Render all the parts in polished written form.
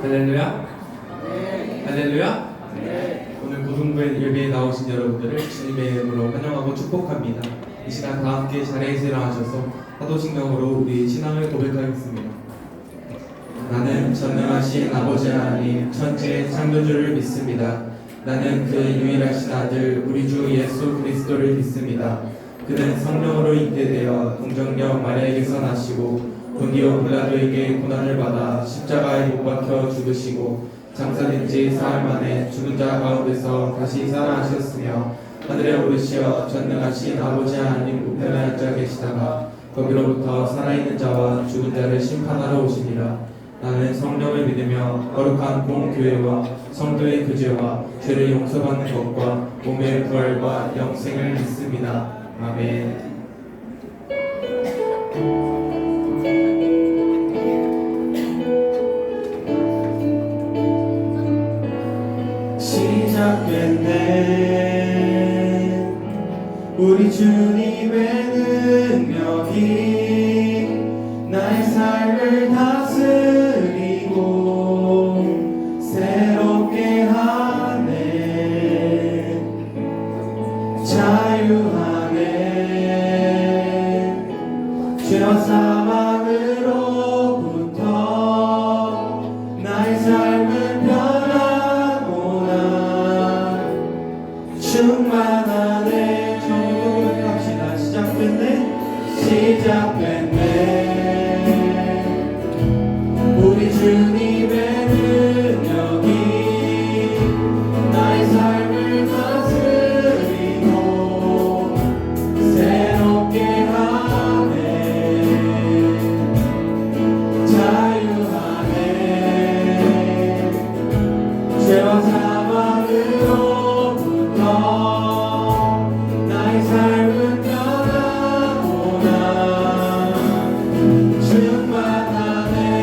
할렐루야? 네. 할렐루야? 네. 오늘 고등부의 예배에 나오신 여러분들을 주님의 이름으로 환영하고 축복합니다. 이 시간 다 함께 자리에서 일어나셔서 사도신경으로 우리 신앙을 고백하겠습니다. 나는 전능하신 아버지 하나님 천지의 창조주를 믿습니다. 나는 그 유일하신 아들 우리 주 예수 그리스도를 믿습니다. 그는 성령으로 잉태되어 동정녀 마리아에게서 나시고 본디오 빌라도에게 고난을 받아 십자가에 못 박혀 죽으시고 장사된 지 사흘 만에 죽은 자 가운데서 다시 살아나셨으며 하늘에 오르시어 전능하신 아버지 하나님 우편에 앉아 계시다가 거기로부터 살아있는 자와 죽은 자를 심판하러 오시니라. 나는 성령을 믿으며 거룩한 공교회와 성도의 구제와 죄를 용서받는 것과 몸의 부활과 영생을 믿습니다. 아멘. 시작됐네 우리 주님의 능력이 나의 삶을 다스리고 새롭게 하네 자유하네 죄와 사망으로부터 나의 삶은 변하구나 충만하네 고백합시다. 시작됐네 우리 주님의 능력이 나의 삶을 다스리고 새롭게 하네 자유하네 죄와 사망으로부터 나의 삶은 변하구나 충만하네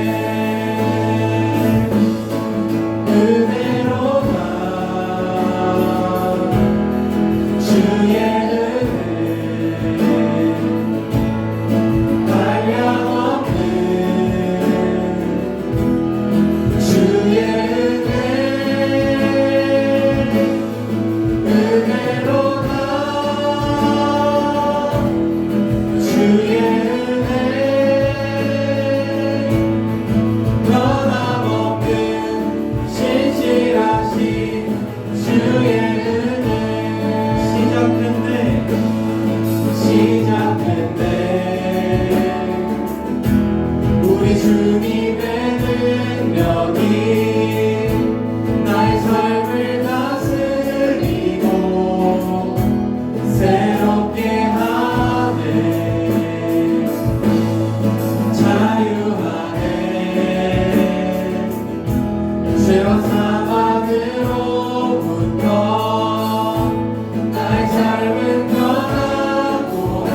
은혜로다 주의 은혜 한량없는 주의 은혜로다 주의 은혜 변함없는 신실하신 주의 은혜 시작됐네 우리 주님의 능력이 나의 삶을 다스리고 새롭게 하네 자유하네 죄와 사망으로부터 나의 삶은 변하구나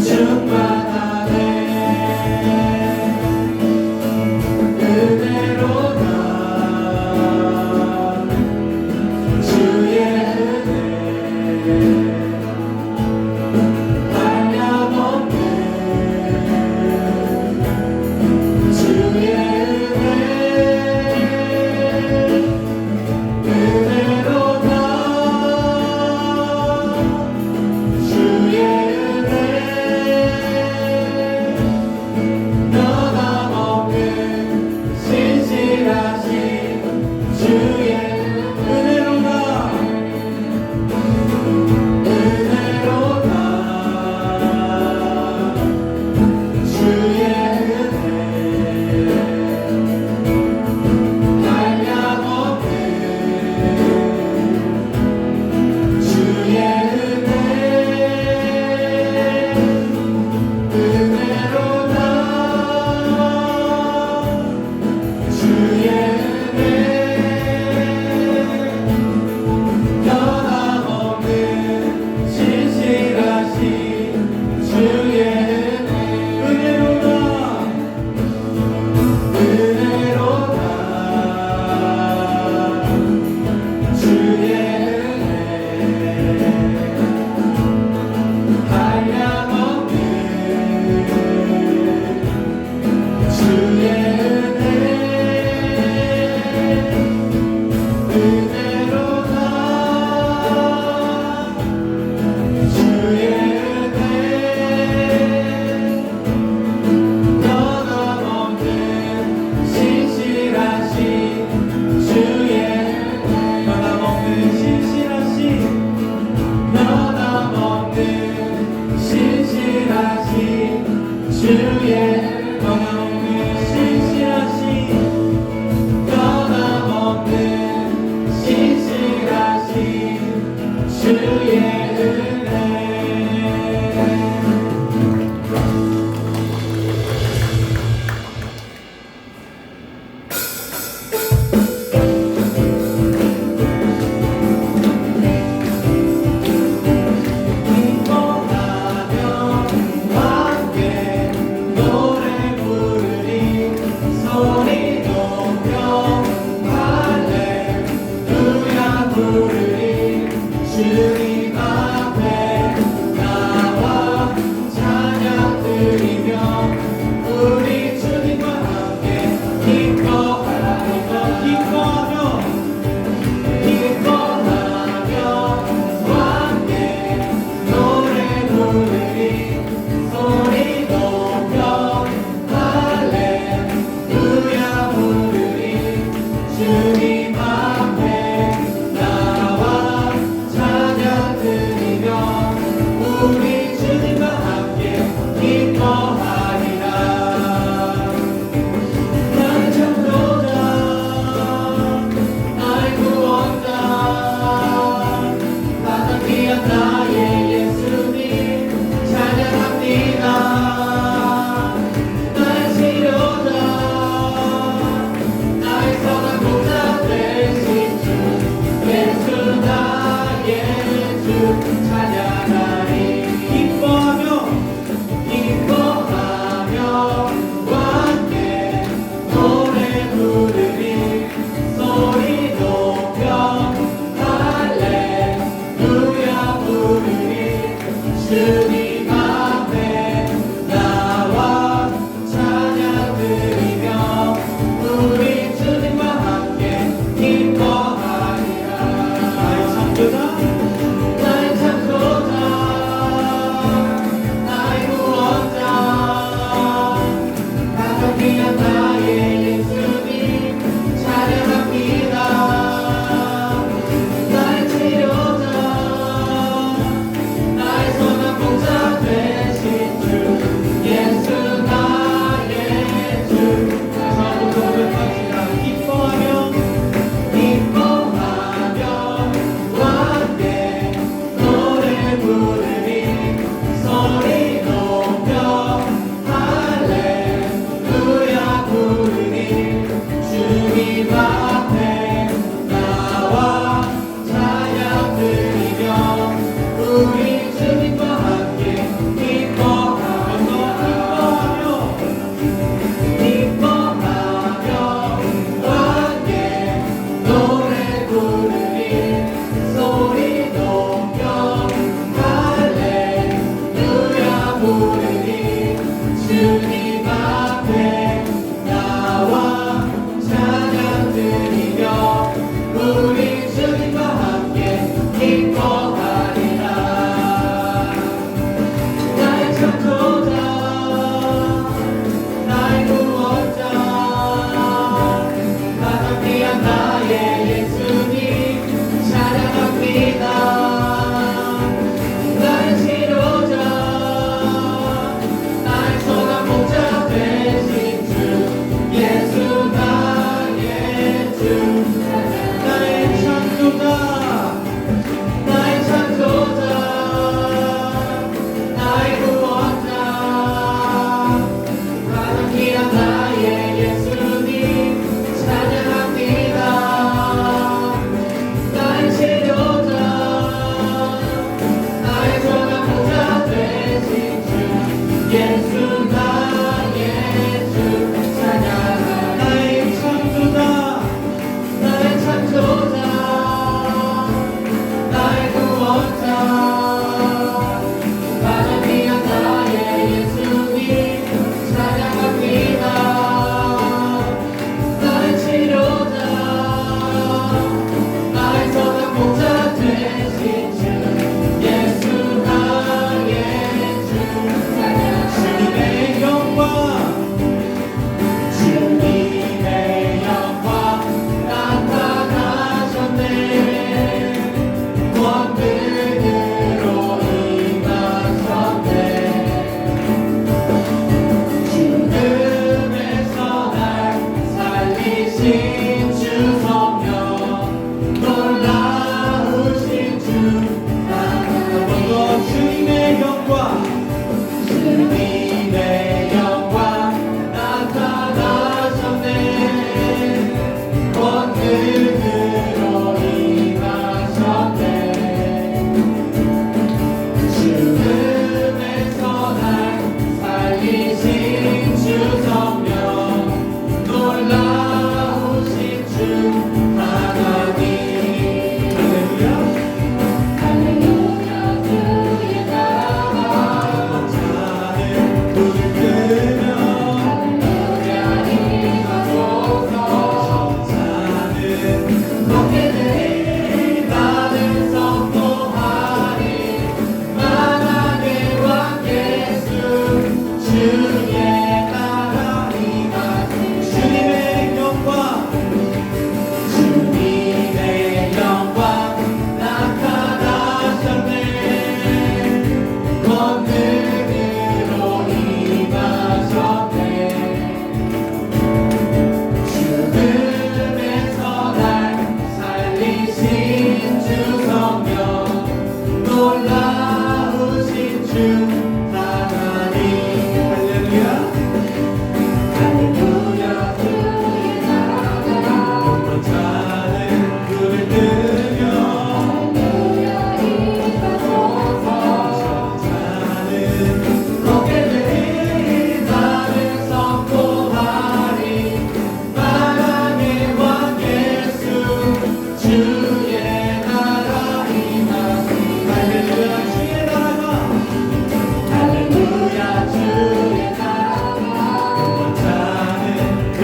충만하네 은혜로다 주의 은혜 한량없는 주의 은혜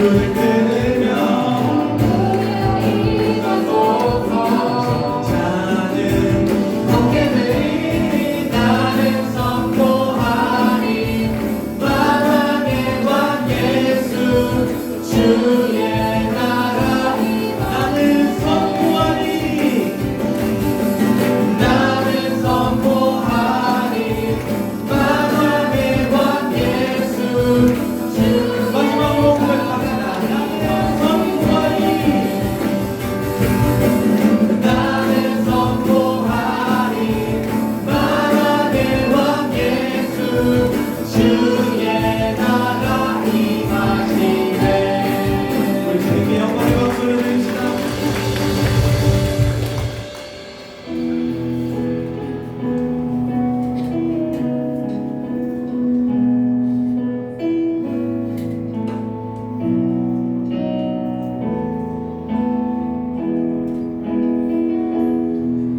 불을 끄며 자는 어깨들이 나를 선포하니 만왕의 왕 예수 주의 나라 나는 선포하니 만왕의 왕 예수 주 마지막으로 고백합니다. 나는 선포하니 만왕의 왕 예수 주의 나라 임하시네. 우리 주님께 영광의 박수를 드립시다.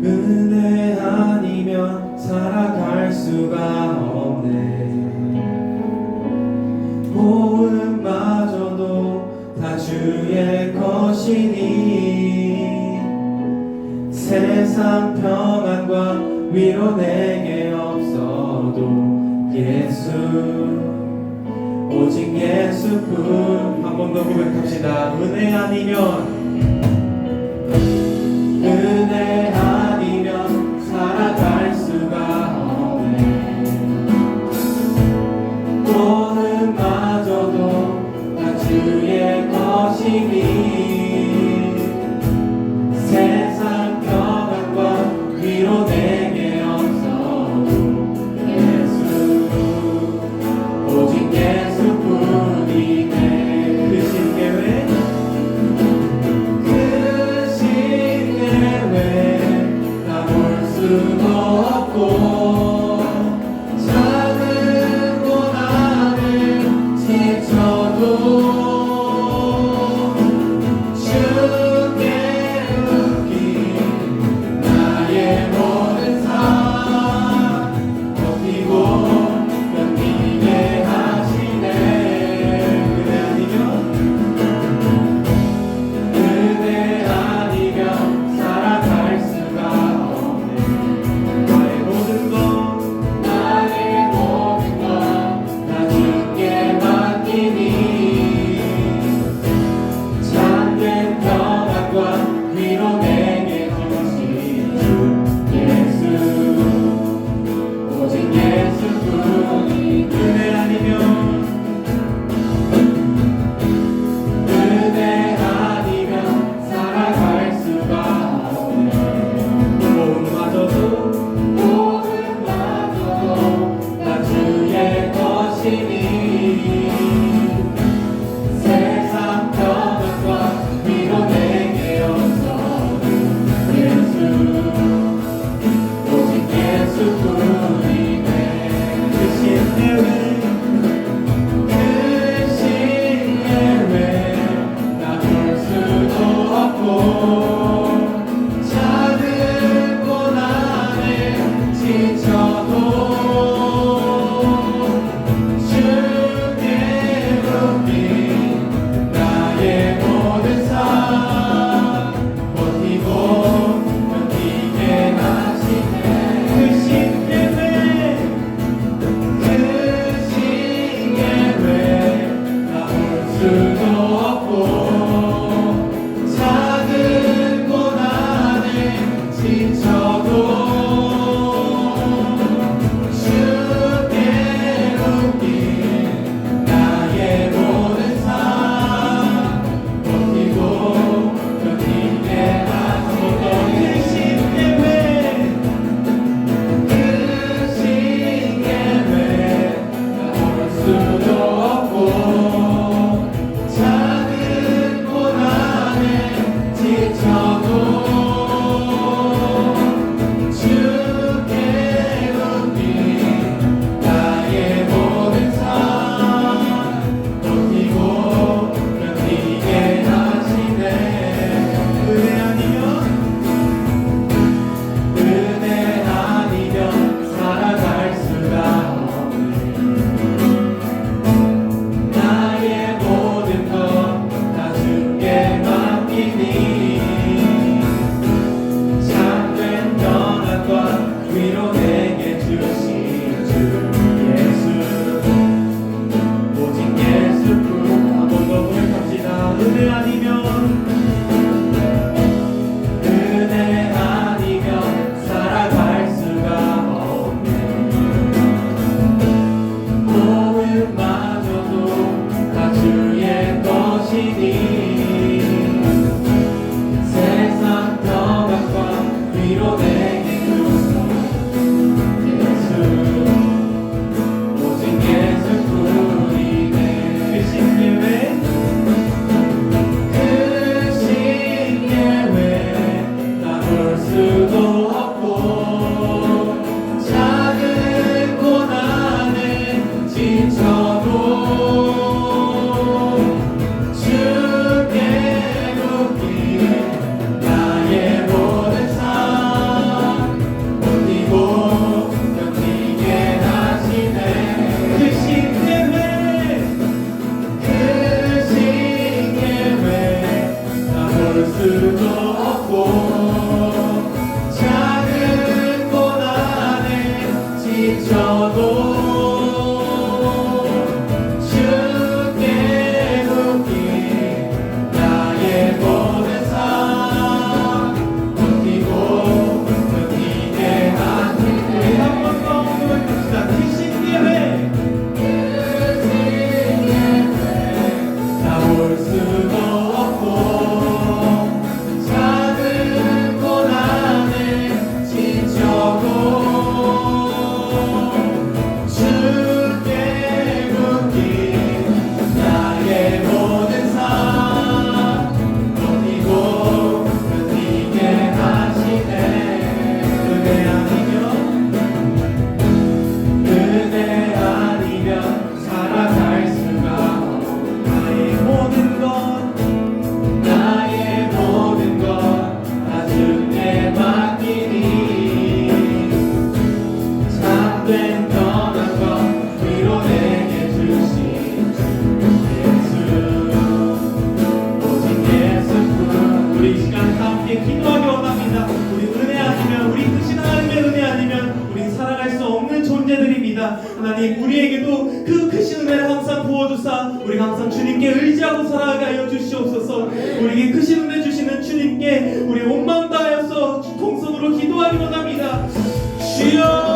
은혜 아니면 살아갈 수가 없네. 고음마저도 다 주의 것이니 세상 평안과 위로 내게 없어도 예수 오직 예수뿐. 한 번 더 고백합시다. 은혜 아니면 살아갈 수가 없네. 고음마저도 다 주의 것이니 세상 평안과 위로 내게 없어도 예수 오직 예수뿐이네. 그 신계획 수도 없고 작은 고난을 지쳐도 주께 웃긴 나의 모든 삶 버티고 견디게 하시네. 은혜 아니면 살아갈 수가 나의 모든 것 다 주께 맡기니 참된 평안과 위로 내게 주신 주 예수 오직 예수뿐. 은혜 아니면 살아갈 수가 없네. 고음마저도 다 주의 것이니 세상 평안과 위로 내게 없어도 예수 오직 예수뿐이네. 그 신뢰 나 볼 수도 없고 작은 고난에 지쳐도 주께 맡긴 나의 모든 삶 버티고 견디게 하시네. 그 신계획 나 볼 수도 없고 작은 고난에 지쳐도 주께 웃긴 나의 모든 삶 버티고 견디게 하시네. 그 신계획 나 볼 수도 없고 작은 볼 수도 없고 작은 고난에 지쳐도 주께 묶인 나의 모든 삶 버티고 견디게 하시네. 은혜 아니면 살아갈 수가 없고 나의 모든 것 다 주께 맡기니 참된 변한 것 위로 내게 주신 예수 오직 예수뿐. 우리 이 시간 함께 기도하기 원합니다. 우리 은혜 아니면 우리 크신 하나님의 은혜 아니면 우리 살아갈 수 없는 존재들입니다. 하나님 우리에게도 그 크신 은혜를 항상 부어주사 우리 항상 주님께 의지하고 살아가게 하여 주시옵소서. 우리에게 크신 은혜 주시는 주님께 우리 온 마음 다하여서 통성으로 기도하기 원합니다. 주여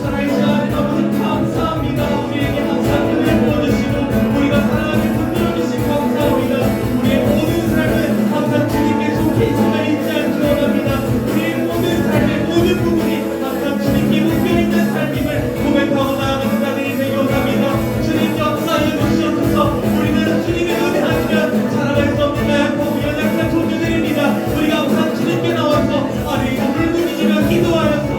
살아계신 하나님 아버지 감사합니다. 우리에게 항상 은혜 부어주시고 우리가 살아가게 붙들어 주신 감사합니다. 우리의 모든 삶은 항상 주님께 속해 있음을 잊지 않기 원합니다. 우리의 모든 삶의 모든 부분이 항상 주님께 묶여있는 삶임을 고백하고 나아가는 자들이 되기 원합니다. 주님 역사하여 주시옵소서. 우리는 주님의 은혜 아니면 살아갈 수 없는 나약하고 연약한 존재들입니다. 우리가 항상 주님께 나와서 아뢰고 울부짖으며 기도하여서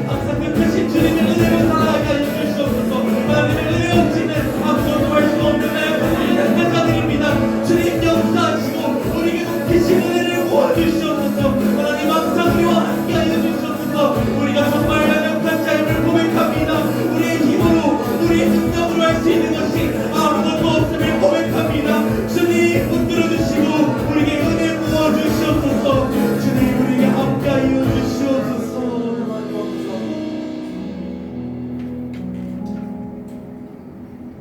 항상 그 크신 주님의 은혜로 살아가게 하여 주시옵소서. 하나님의 은혜 없이는 아무것도 할 수 없는 나약하고 연약한 자들입니다. 주님 역사하시고 우리에게 크신 은혜를 부어주시옵소서. 하나님 항상 우리와 함께 하여 주시옵소서. 우리가 정말 연약한 자임을 고백합니다. 우리의 힘으로 우리의 능력으로 할 수 있는 것이 아무것도 없음을 고백합니다. 주님 붙들어 주시고 우리에게 은혜 부어 주시옵소서. 주님 우리에게 함께 하여 주시옵소서.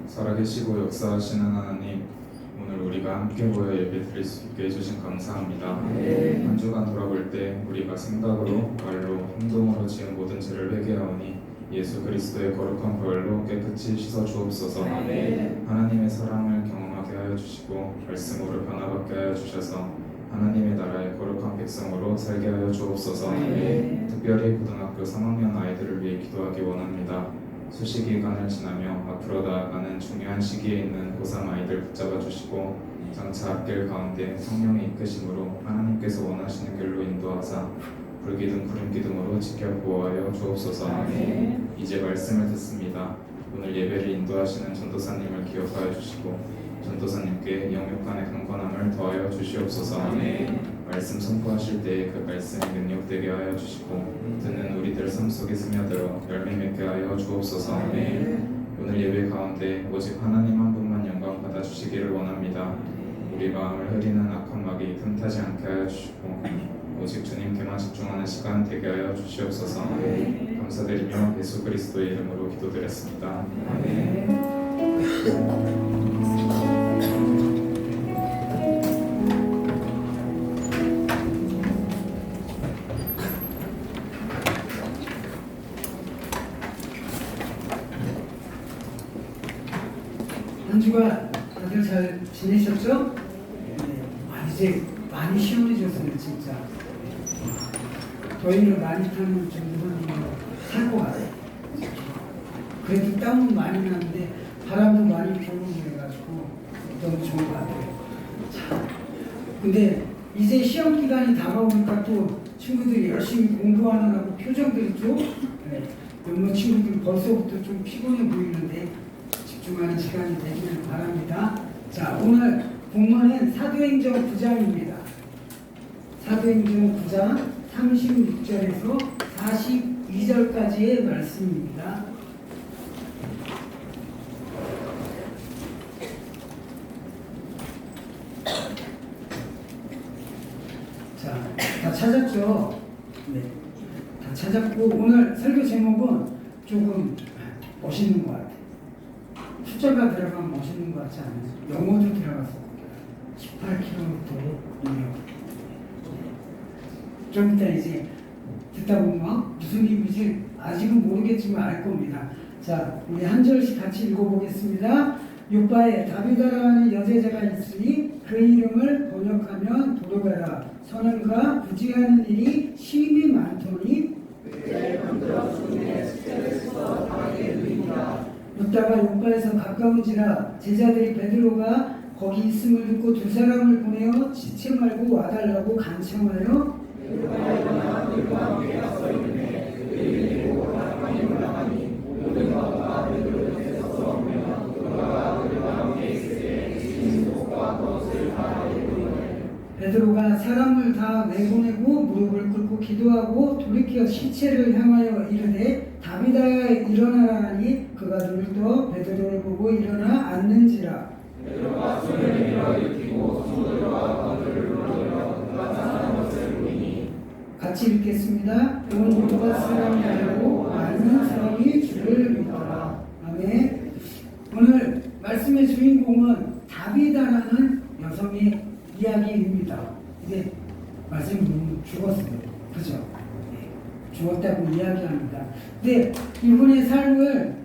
살아계시고 역사하시는 하나님, 오늘 우리가 함께 모여 예배드릴 수 있게 해주신 감사합니다. 한 주간 돌아볼 때 우리가 생각으로, 말로, 행동으로 지은 모든 죄를 회개하오니 예수 그리스도의 거룩한 보혈로 깨끗이 씻어 주옵소서. 하나님의 사랑을 경험하게 하여 주시고 말씀으로 변화받게 하여 주셔서 하나님의 나라의 거룩한 백성으로 살게 하여 주옵소서. 특별히 고등학교 3학년 아이들을 위해 기도하기 원합니다. 수시 기간을 지나며 앞으로 나아가는 중요한 시기에 있는 고3 아이들 붙잡아 주시고 장차 앞길 가운데 성령의 이끄심으로 하나님께서 원하시는 길로 인도하사 불기둥 구름기둥으로 지켜 보호하여 주옵소서. 이제 말씀을 듣습니다. 오늘 예배를 인도하시는 전도사님을 기억하여 주시고 전도사님께 영육간의 강건함을 더하여 주시옵소서. 말씀 선포하실 때 그 말씀이 능력되게 하여 주시고 듣는 우리들 삶 속에 스며들어 열매 맺게 하여 주옵소서. 오늘 예배 가운데 오직 하나님 한 분만 영광 받아 주시기를 원합니다. 우리 마음을 흐리는 악한 마귀 틈타지 않게 하여 주시고 오직 주님께만 집중하는 시간 되게 하여 주시옵소서. 감사드리며 예수 그리스도의 이름으로 기도드렸습니다. 한 주간 다들 잘 지내셨죠? 이제 많이 시원해졌어요, 진짜. 저희는 많이 타는 정도는 살것 같아요. 그래도 땀은 많이 나는데 바람도 많이 불고 그래가지고 너무 좋은 것 같아요. 자, 근데 이제 시험 기간이 다가오니까 또 친구들이 열심히 공부하느라고 표정들이 좀 몇몇 친구들 벌써부터 좀 피곤해 보이는데 집중하는 시간이 되기를 바랍니다. 자, 오늘 본문은 사도행전 9장입니다. 사도행전 9장 36절에서 42절까지의 말씀입니다. 자, 다 찾았죠? 네, 다 찾았고 오늘 설교 제목은 조금 멋있는 것 같아요. 숫자가 들어가면 멋있는 것 같지 않아요? 영어도 들어갔어. 18km 이면 좀 이따 이제 듣다 보면 무슨 의미인지 아직은 모르겠지만 알 겁니다. 자, 우리 한 절씩 같이 읽어보겠습니다. 요바에 다비다라는 여제자가 있으니 그 이름을 번역하면 도로가라. 선행과 부지하는 일이 심히 많더니 묻다가 요바에서 가까운지라 제자들이 베드로가 거기 있음을 듣고 두 사람을 보내어 지체 말고 와달라고 간청하여 베드로가 사람을 다 내보내고 무릎을 꿇고 기도하고 돌이켜 시체를 향하여 이르되 다비다야 일어나라 하니 그가 눈을 떠 베드로를 보고 일어나 앉는지라. 같이 읽겠습니다. 온 유다 사람이 알고 많은 사람이 주를 믿더라. 아멘. 오늘 말씀의 주인공은 다비다라는 여성의 이야기입니다. 근데 말씀이 보면 죽었어요. 그죠? 네. 죽었다고 이야기합니다. 근데 이분의 삶을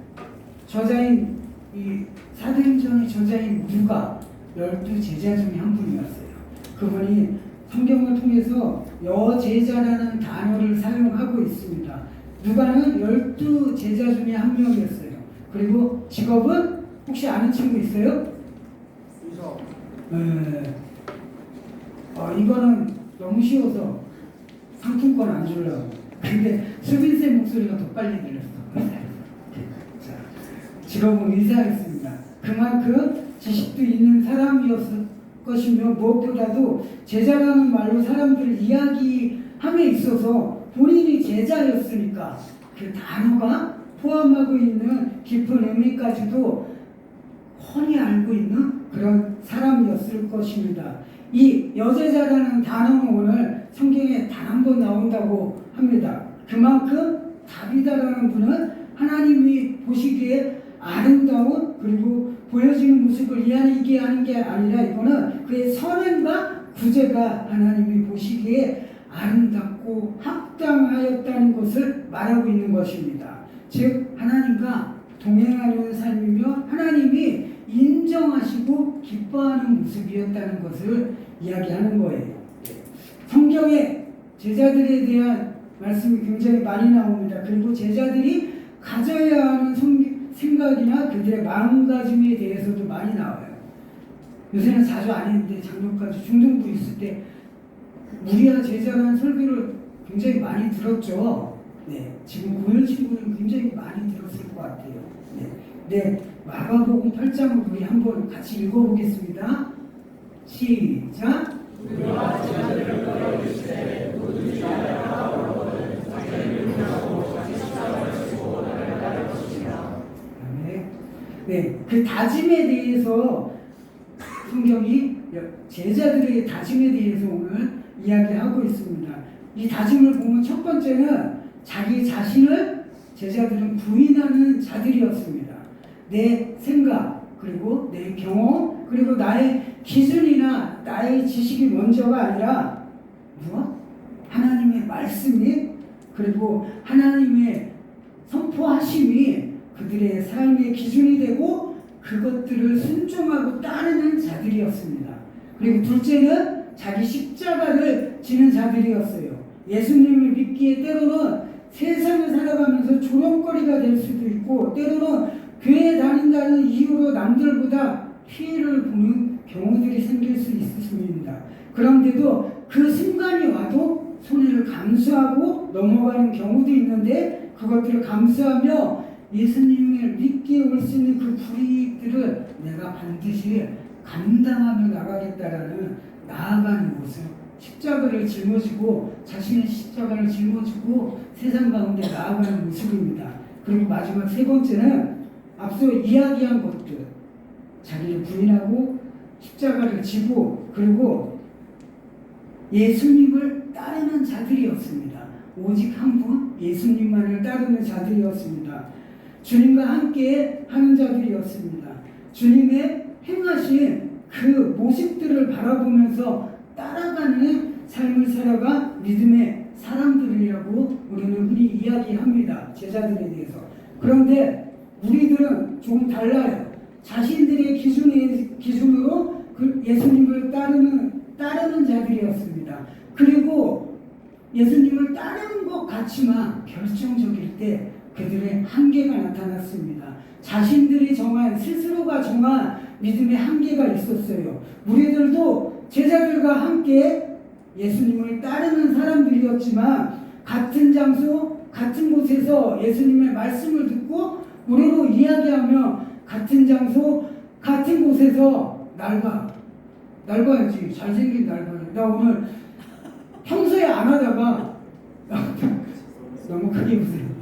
저자인 이 사도행전의 저자인 누가 12제자 중에 한 분이었어요. 그분이 성경을 통해서 여제자라는 단어를 사용하고 있습니다. 누가는 12제자 중에 한 명이었어요. 그리고 직업은 혹시 아는 친구 있어요? 이거는 너무 쉬워서 상품권 안 주려고. 근데 수빈쌤 목소리가 더 빨리 들렸어. 자, 직업은 의사였습니다. 그만큼 지식도 있는 사람이었을 것이며 무엇보다도 제자라는 말로 사람들을 이야기함에 있어서 본인이 제자였으니까 그 단어가 포함하고 있는 깊은 의미까지도 훤히 알고 있는 그런 사람이었을 것입니다. 이 여제자라는 단어는 오늘 성경에 단 한 번 나온다고 합니다. 그만큼 다비다라는 분은 하나님이 보시기에 아름다운 그리고 보여지는 모습을 이야기하게 하는 게 아니라 이거는 그의 선행과 구제가 하나님이 보시기에 아름답고 합당하였다는 것을 말하고 있는 것입니다. 즉 하나님과 동행하는 삶이며 하나님이 인정하시고 기뻐하는 모습이었다는 것을 이야기하는 거예요. 성경에 제자들에 대한 말씀이 굉장히 많이 나옵니다. 그리고 제자들이 가져야 하는 생각이나 그들의 마음가짐에 대해서도 많이 나와요. 요새는 자주 안 했는데 작년까지 중등부 있을 때 무리와 제자라는 설교를 굉장히 많이 들었죠. 네, 지금 고연 친구는 굉장히 많이 들었을 것 같아요. 네, 마가복음 8장을 우리 한번 같이 읽어보겠습니다. 시작. 네, 그 다짐에 대해서 성경이 제자들의 다짐에 대해서 오늘 이야기하고 있습니다. 이 다짐을 보면 첫 번째는 자기 자신을 제자들은 부인하는 자들이었습니다. 내 생각, 그리고 내 경험, 그리고 나의 기준이나 나의 지식이 먼저가 아니라 무엇? 하나님의 말씀이 그리고 하나님의 선포하심이 그들의 삶의 기준이 되고 그것들을 순종하고 따르는 자들이었습니다. 그리고 둘째는 자기 십자가를 지는 자들이었어요. 예수님을 믿기에 때로는 세상을 살아가면서 조롱거리가 될 수도 있고 때로는 교회 다닌다는 이유로 남들보다 피해를 보는 경우들이 생길 수 있습니다. 그런데도 그 순간이 와도 손해를 감수하고 넘어가는 경우도 있는데 그것들을 감수하며 예수님을 믿기에 올 수 있는 그 불이익들을 내가 반드시 감당하며 나가겠다라는 나아가는 모습, 십자가를 짊어지고 자신의 십자가를 짊어지고 세상 가운데 나아가는 모습입니다. 그리고 마지막 세 번째는 앞서 이야기한 것들, 자기를 부인하고 십자가를 지고 그리고 예수님을 따르는 자들이었습니다. 오직 한 분 예수님만을 따르는 자들이었습니다. 주님과 함께 하는 자들이었습니다. 주님의 행하신 그 모습들을 바라보면서 따라가는 삶을 살아가 믿음의 사람들이라고 우리는 흔히 이야기합니다. 제자들에 대해서. 그런데 우리들은 조금 달라요. 자신들의 기준으로 그 예수님을 따르는 자들이었습니다. 그리고 예수님을 따르는 것 같지만 결정적일 때 그들의 한계가 나타났습니다. 자신들이 스스로가 정한 믿음의 한계가 있었어요. 우리들도 제자들과 함께 예수님을 따르는 사람들이었지만 같은 장소, 같은 곳에서 예수님의 말씀을 듣고 우리로 이야기하며 같은 장소, 같은 곳에서 낡아야지. 잘생긴 낡아야지. 나 오늘 평소에 안 하다가 너무 크게 웃어요.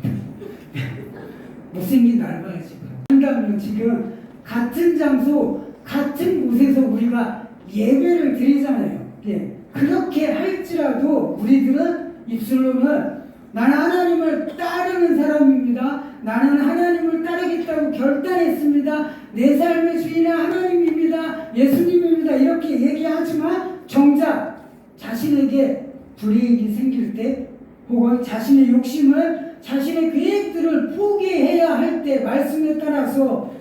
못생긴 낡아야지. 한다면 지금 같은 장소, 같은 곳에서 우리가 예배를 드리잖아요. 예. 그렇게 할지라도 우리들은 입술로는 나는 하나님을 따르는 사람입니다. 나는 하나님을 따르겠다고 결단했습니다. 내 삶의 주인은 하나님입니다. 예수님입니다. 이렇게 얘기하지만 정작 자신에게 불이익이 생길 때 혹은 자신의 욕심을 자신의 계획들을 포기해야 할 때 말씀에 따라서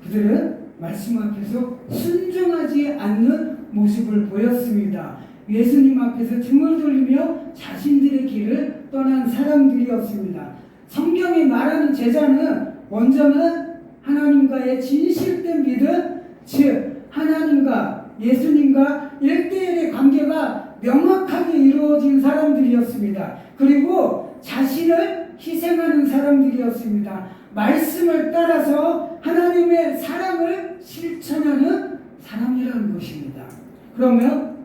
그들은 말씀 앞에서 순종하지 않는 모습을 보였습니다. 예수님 앞에서 등을 돌리며 자신들의 길을 떠난 사람들이었습니다. 성경이 말하는 제자는 먼저는 하나님과의 진실된 믿음, 즉 하나님과 예수님과 1대1의 관계가 명확하게 이루어진 사람들이었습니다. 그리고 자신을 희생하는 사람들이었습니다. 말씀을 따라서 하나님의 사랑을 실천하는 사람이라는 것입니다. 그러면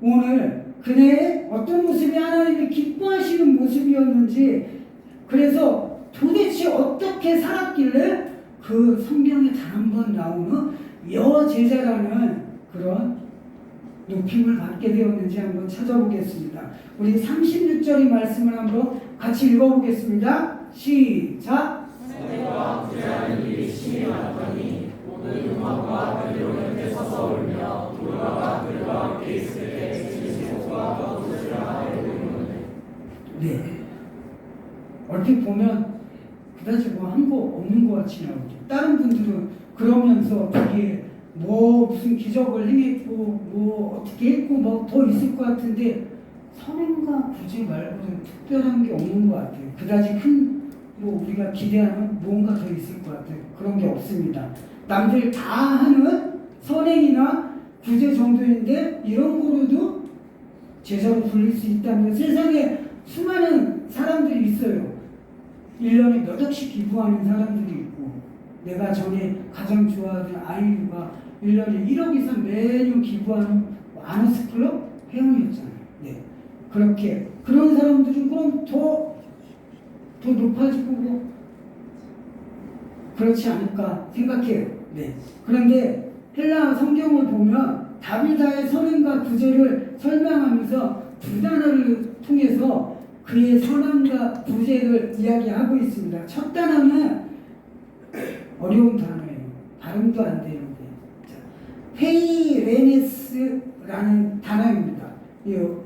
오늘 그네의 어떤 모습이 하나님이 기뻐하시는 모습이었는지, 그래서 도대체 어떻게 살았길래 그 성경에 단 한 번 나오는 여제자라는 그런 높임을 받게 되었는지 한번 찾아보겠습니다. 우리 36절의 말씀을 한번 같이 읽어보겠습니다. 시작! 선생과 부자는 일이 심히 많더니 모든 음악과 변론을 뺏어서 울며 누가가 그들과 함께 있을 때 진실과 거짓을 하여 보이는데. 네. 얼핏 보면 그다지 뭐 한 거 없는 것 같이 나오죠. 다른 분들은 그러면서 되게 뭐 무슨 기적을 행했고 뭐 어떻게 했고 뭐 더 있을 것 같은데 선행과 구제 말고는 특별한 게 없는 것 같아요. 그다지 큰 뭐 우리가 기대하는 뭔가 더 있을 것 같아요. 그런 게 없습니다. 남들 다 하는 선행이나 구제 정도인데 이런 거로도 제자로 불릴 수 있다면 세상에 수많은 사람들이 있어요. 1년에 몇 억씩 기부하는 사람들이 있고, 내가 전에 가장 좋아하는 아이유가 1년에 1억 이상 매년 기부하는 아너스클럽 회원이었잖아요. 네. 그렇게 그런 사람들은 그럼 더 높아지고 뭐 그렇지 않을까 생각해요. 네. 그런데 헬라 성경을 보면 다비다의 선행과 구제를 설명하면서 두 단어를 통해서 그의 선함과 구제를 이야기하고 있습니다. 첫 단어는 어려운 단어예요. 발음도 안 되는데. 페이레네스라는 단어입니다.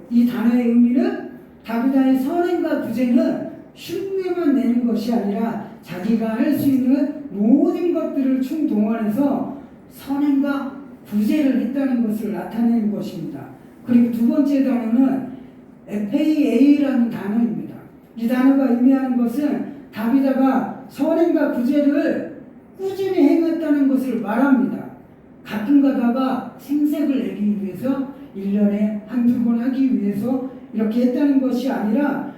이 단어의 의미는 다비다의 선행과 구제는 흉내만 내는 것이 아니라 자기가 할 수 있는 모든 것들을 총동원해서 선행과 구제를 했다는 것을 나타내는 것입니다. 그리고 두 번째 단어는 FAA라는 단어입니다. 이 단어가 의미하는 것은 다비다가 선행과 구제를 꾸준히 행했다는 것을 말합니다. 가끔 가다가 생색을 내기 위해서 1년에 한두 번 하기 위해서 이렇게 했다는 것이 아니라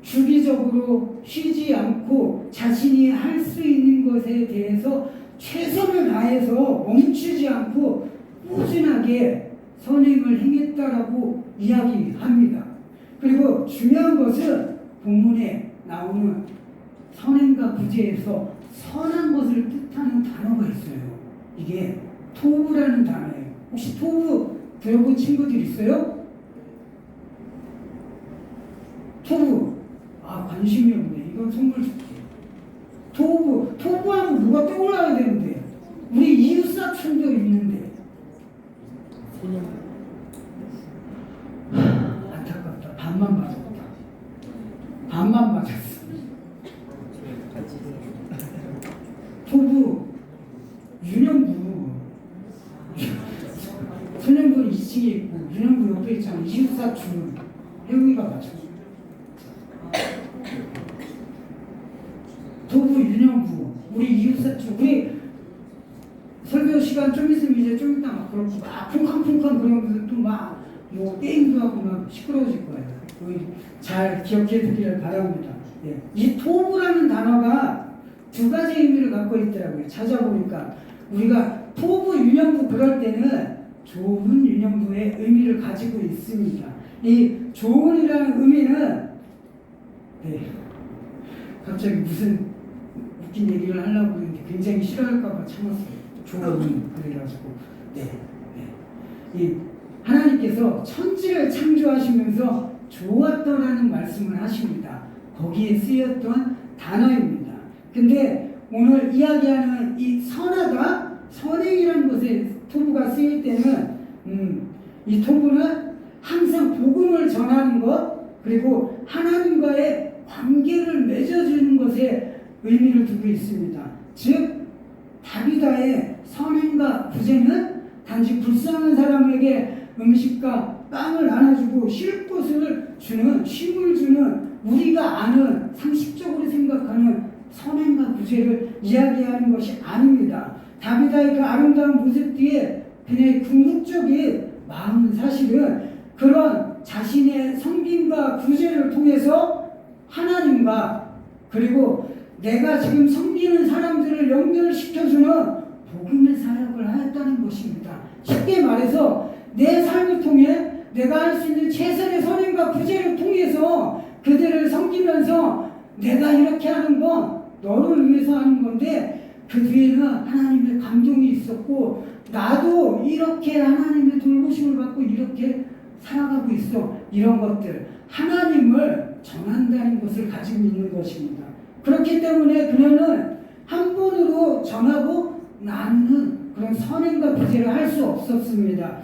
주기적으로 쉬지 않고 자신이 할 수 있는 것에 대해서 최선을 다해서 멈추지 않고 꾸준하게 선행을 행했다라고 이야기합니다. 그리고 중요한 것은 본문에 나오는 선행과 구제에서 선한 것을 뜻하는 단어가 있어요. 이게 토부라는 단어예요. 혹시 토부 들어본 친구들 있어요? 토부. 관심이 없네. 이건 선물 줄게. 토부하면 누가 떠올라야 되는데. 우리 이웃사촌도 있는데. 안타깝다. 반만 맞았다. 반만 맞았어. 토부 유령 지층에 있고 유년부 옆에 있잖아. 이웃사촌 혜웅이가 맞아. 도부 유년부 우리 이웃사촌 우리 설교 시간 좀 있으면 이제 좀 이따 막 그렇고 막 쿵쾅쿵쾅 그러면서 또 막 뭐 게임도 하고 막 시끄러워질 거예요. 잘 기억해 두기를 바랍니다. 예. 이 토부라는 단어가 두 가지 의미를 갖고 있더라고요. 찾아보니까 우리가 토부 유년부 그럴 때는 좋은 유년부의 의미를 가지고 있습니다. 이 좋은이라는 의미는 갑자기 무슨 웃긴 얘기를 하려고 했는데 굉장히 싫어할까봐 참았어요. 좋은 그래가지고 이 하나님께서 천지를 창조하시면서 좋았더라는 말씀을 하십니다. 거기에 쓰였던 단어입니다. 근데 오늘 이야기하는 이 선하다, 선행이라는 것에 토부가 쓰일 때는 이 토부는 항상 복음을 전하는 것 그리고 하나님과의 관계를 맺어주는 것에 의미를 두고 있습니다. 즉 다비다의 선행과 구제는 단지 불쌍한 사람에게 음식과 빵을 나눠주고 쉴 곳을 주는 쉼을 주는 우리가 아는 상식적으로 생각하는 선행과 구제를 이야기하는 것이 아닙니다. 다비다의 그 아름다운 모습 뒤에 그녀의 궁극적인 마음은 사실은 그런 자신의 섬김과 구제를 통해서 하나님과 그리고 내가 지금 섬기는 사람들을 연결시켜주는 복음의 사역을 하였다는 것입니다. 쉽게 말해서 내 삶을 통해 내가 할 수 있는 최선의 선행과 구제를 통해서 그들을 섬기면서 내가 이렇게 하는 건 너를 위해서 하는 건데 그 뒤에는 하나님의 감동이 있었고 나도 이렇게 하나님의 돌보심을 받고 이렇게 살아가고 있어. 이런 것들 하나님을 전한다는 것을 가지고 있는 것입니다. 그렇기 때문에 그녀는 한 번으로 전하고 나누는 그런 선행과 구제를 할 수 없었습니다.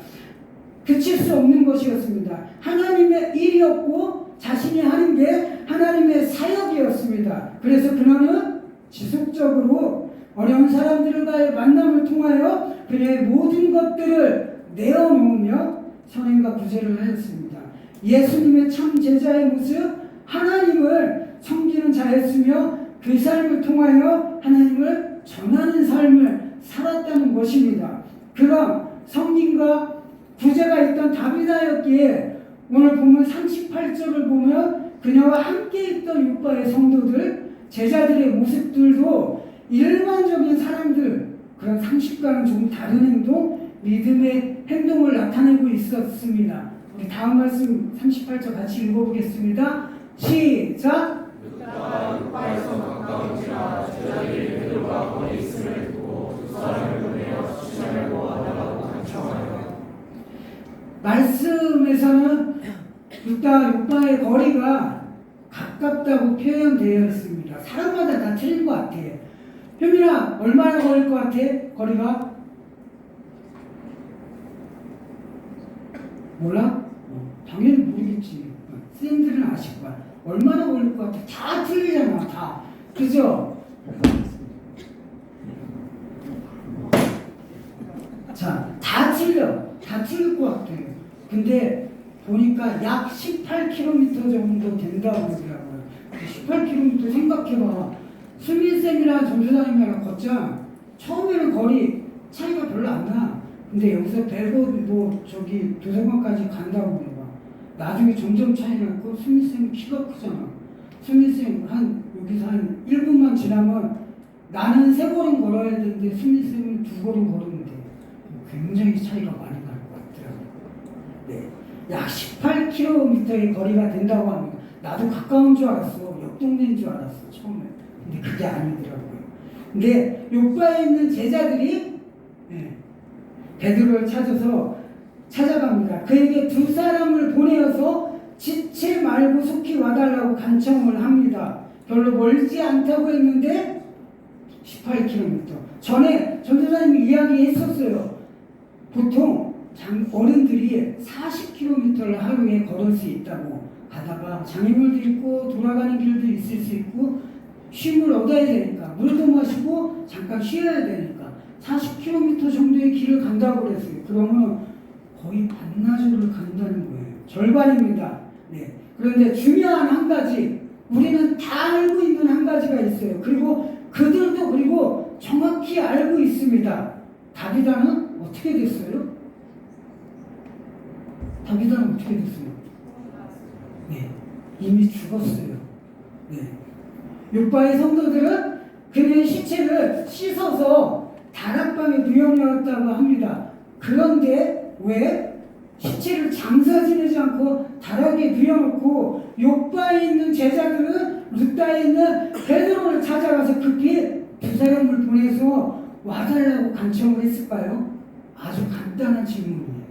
그칠 수 없는 것이었습니다. 하나님의 일이었고 자신이 하는 게 하나님의 사역이었습니다. 그래서 그녀는 지속적으로 어려운 사람들과의 만남을 통하여 그녀의 모든 것들을 내어놓으며 선행과 구제를 하였습니다. 예수님의 참 제자의 모습, 하나님을 섬기는 자였으며 그 삶을 통하여 하나님을 전하는 삶을 살았다는 것입니다. 그런 섬김과 구제가 있던 다비다였기에 오늘 보면 38절을 보면 그녀와 함께 있던 요바의 성도들, 제자들의 모습들도 일반적인 사람들 그런 상식과는 조금 다른 행동, 믿음의 행동을 나타내고 있었습니다. 우리 다음 말씀 38절 같이 읽어보겠습니다. 시작! 육바에서 가까운지라 제자들이 베드로가 거기 있음을 듣고 두 사람을 보내어 주시려고 하다라고 간청하여 말씀에서는 육바의 거리가 가깝다고 표현되어 있습니다. 사람마다 다 틀린 것 같아. 효민아, 얼마나 걸릴 것 같아? 거리가? 몰라? 당연히 모르겠지. 쌤들은 아실 거야. 얼마나 걸릴 것 같아? 다 틀리잖아, 다. 그죠? 자, 다 틀려. 다 틀릴 것 같아. 근데 보니까 약 18km 정도 된다고 그러더라고요. 18km 생각해봐. 수민쌤이랑 전주사님이랑 걷자. 처음에는 거리 차이가 별로 안 나. 근데 여기서 대구 저기 도서관까지 간다고 그래봐. 나중에 점점 차이 나고 수민쌤이 키가 크잖아. 수민쌤 여기서 한 1분만 지나면 나는 3걸음 걸어야 되는데 수민쌤은 2걸음 걸으면 돼. 굉장히 차이가 많이 날 것 같더라고요. 네. 약 18km의 거리가 된다고 합니다. 나도 가까운 줄 알았어. 옆 동네인 줄 알았어, 처음에. 근데 그게 아니더라고요. 근데 요바에 있는 제자들이 베드로를 찾아갑니다. 그에게 두 사람을 보내어서 지체 말고 속히 와달라고 간청을 합니다. 별로 멀지 않다고 했는데 18km. 전에 전도사님이 이야기했었어요. 보통 어른들이 40km를 하루에 걸을 수 있다고. 가다가 장애물도 있고 돌아가는 길도 있을 수 있고 쉼을 얻어야 되니까 물도 마시고 잠깐 쉬어야 되니까 40km 정도의 길을 간다고 그랬어요. 그러면 거의 반나절 안다는 거예요. 절반입니다. 네. 그런데 중요한 한 가지, 우리는 다 알고 있는 한 가지가 있어요. 그리고 그들도 그리고 정확히 알고 있습니다. 다비다는 어떻게 됐어요? 다비다는 어떻게 됐어요? 네. 이미 죽었어요. 네. 욥바의 성도들은 그의 시체를 씻어서 다락방에 누워놓았다고 합니다. 그런데 왜 시체를 장사 지내지 않고 다락에 누워놓고 욥바에 있는 제자들은 루다에 있는 베드로를 찾아가서 급히 두 사람을 보내서 와달라고 간청을 했을까요? 아주 간단한 질문이에요.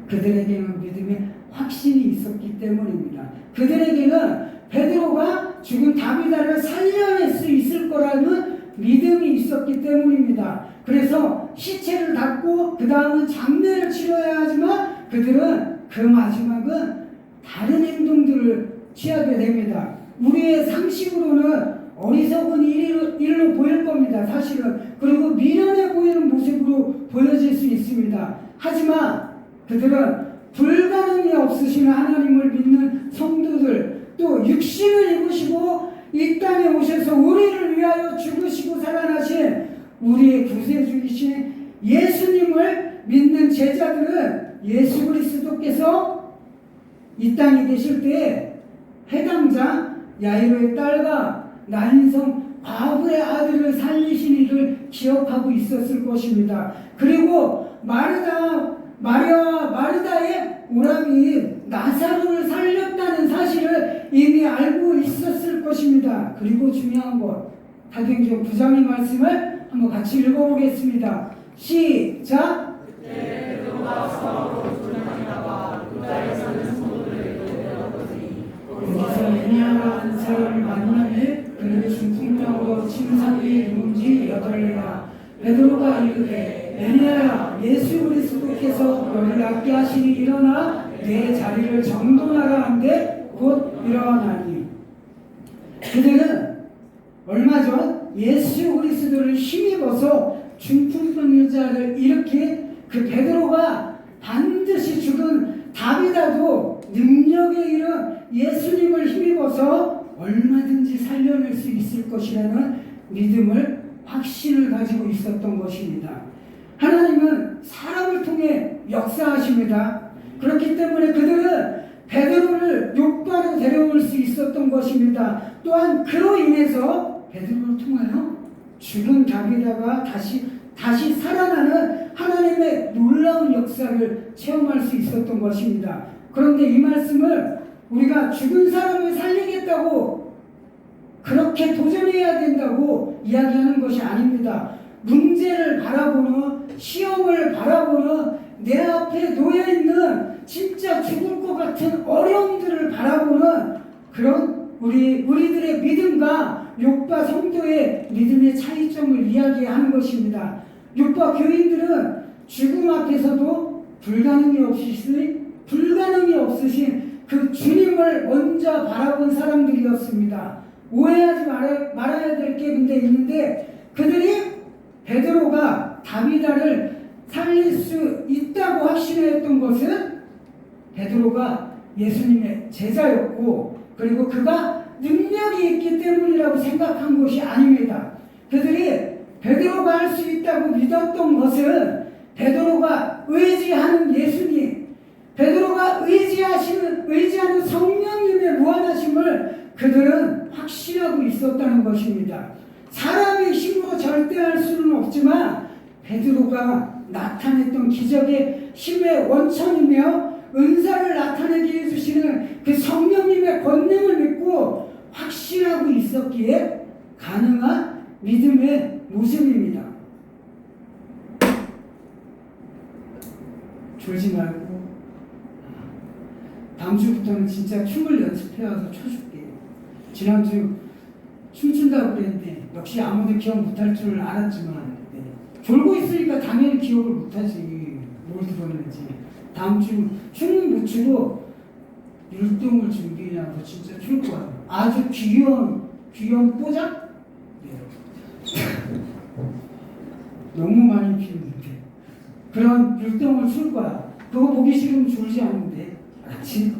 그들에게는 믿음의 확신이 있었기 때문입니다. 그들에게는 베드로가 죽은 다비다를 살려낼 수 있을 거라는 믿음이 있었기 때문입니다. 그래서 시체를 닦고 그 다음은 장례를 치러야 하지만 그들은 그 마지막은 다른 행동들을 취하게 됩니다. 우리의 상식으로는 어리석은 일로 보일 겁니다. 사실은. 그리고 미련해 보이는 모습으로 보여질 수 있습니다. 하지만 그들은 불가능이 없으신 하나님을 믿는 성도들, 또 육신을 입으시고 이 땅에 오셔서 우리를 위하여 죽으시고 살아나신 우리의 구세주이신 예수님을 믿는 제자들은 예수 그리스도께서 이 땅에 계실 때 해당자 야이로의 딸과 나인성 과부의 아들을 살리신 일을 기억하고 있었을 것입니다. 그리고 마리아와 마르다의 오라비인 나사로를 살렸다는 사실을 이미 알고 있었을 것입니다. 그리고 중요한 것, 사도행전 9장의 말씀을 한번 같이 읽어보겠습니다. 시작! 여기서 에니아와 한 사람을 만나매 그는 중풍병으로 침상위에 누운지 8일이나 베드로가 이르되 에니아야 예수 그리스도께서 너를 낫게 하시니 일어나 내 자리를 정돈하라 한데 곧 일어나니. 그들은 얼마 전 예수 그리스도를 힘입어서 중풍병 여자를 이렇게 그 베드로가 반드시 죽은 다비다도 능력에 이른 예수님을 힘입어서 얼마든지 살려낼 수 있을 것이라는 믿음을 확신을 가지고 있었던 것입니다. 하나님은 사람을 통해 역사하십니다. 그렇기 때문에 그들은 베드로를 욥바로 데려올 수 있었던 것입니다. 또한 그로 인해서 베드로를 통하여 죽은 다비다가 다시 살아나는 하나님의 놀라운 역사를 체험할 수 있었던 것입니다. 그런데 이 말씀을 우리가 죽은 사람을 살리겠다고 그렇게 도전해야 된다고 이야기하는 것이 아닙니다. 문제를 바라보는, 시험을 바라보는, 내 앞에 놓여있는 진짜 죽을 것 같은 어려움들을 바라보는 그런 우리들의 믿음과 욥바 성도의 믿음의 차이점을 이야기하는 것입니다. 욥바 교인들은 죽음 앞에서도 불가능이 없으신 그 주님을 먼저 바라본 사람들이었습니다. 오해하지 말아야 될 게 근데 있는데, 그들이 베드로가 다비다를 살릴 수 있다고 확신했던 것은 베드로가 예수님의 제자였고, 그리고 그가 능력이 있기 때문이라고 생각한 것이 아닙니다. 그들이 베드로가 할 수 있다고 믿었던 것은 베드로가 의지하는 예수님, 베드로가 의지하는 성령님의 무한하심을 그들은 확신하고 있었다는 것입니다. 사람의 힘으로 절대 할 수는 없지만 베드로가 나타냈던 기적의 힘의 원천이며 은사를 나타내게 해주시는 그 성령님의 권능을 믿고 확신하고 있었기에 가능한 믿음의 모습입니다. 졸지 말고 다음 주부터는 진짜 춤을 연습해와서 춰줄게요. 지난주 춤춘다고 그랬는데 역시 아무도 기억 못할 줄 알았지만 졸고 있으니까 당연히 기억을 못하지. 뭘 들었는지. 다음 주 춤은 못 추고 율동을 준비하고 진짜 출 거야. 아주 귀여운 뽀작? 너무 많이 피우는데 그런 율동을 출 거야. 그거 보기 싫으면 졸지 않는데. 알았지?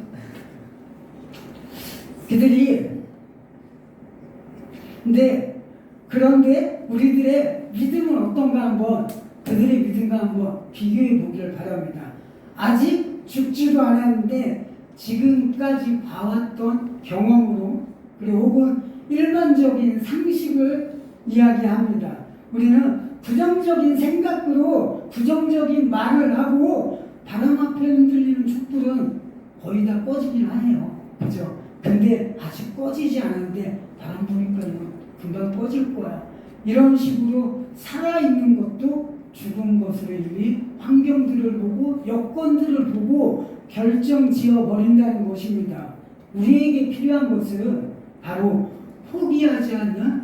그런데 우리들의 믿음은 어떤가 한번, 그들의 믿음과 한번 비교해 보기를 바랍니다. 아직 죽지도 않았는데 지금까지 봐왔던 경험으로, 그리고 혹은 일반적인 상식을 이야기합니다. 우리는 부정적인 생각으로 부정적인 말을 하고 바람 앞에 흔들리는 촛불은 거의 다 꺼지긴 하네요. 그죠? 근데 아직 꺼지지 않은데 바람 부니까 금방 꺼질 거야. 이런 식으로 살아있는 것도 죽은 것으로 이미 환경들을 보고 여건들을 보고 결정 지어 버린다는 것입니다. 우리에게 필요한 것은 바로 포기하지 않는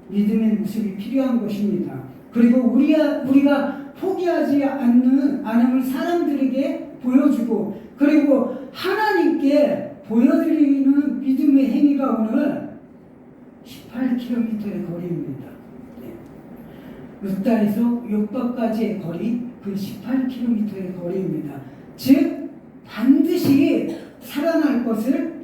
믿음의 모습이 필요한 것입니다. 그리고 우리가 포기하지 않음을 사람들에게 보여주고, 그리고 하나님께 보여드리는 믿음의 행위가 오늘 18km의 거리입니다. 루타에서 요바까지의 거리, 그 18km의 거리입니다. 즉 반드시 살아날 것을,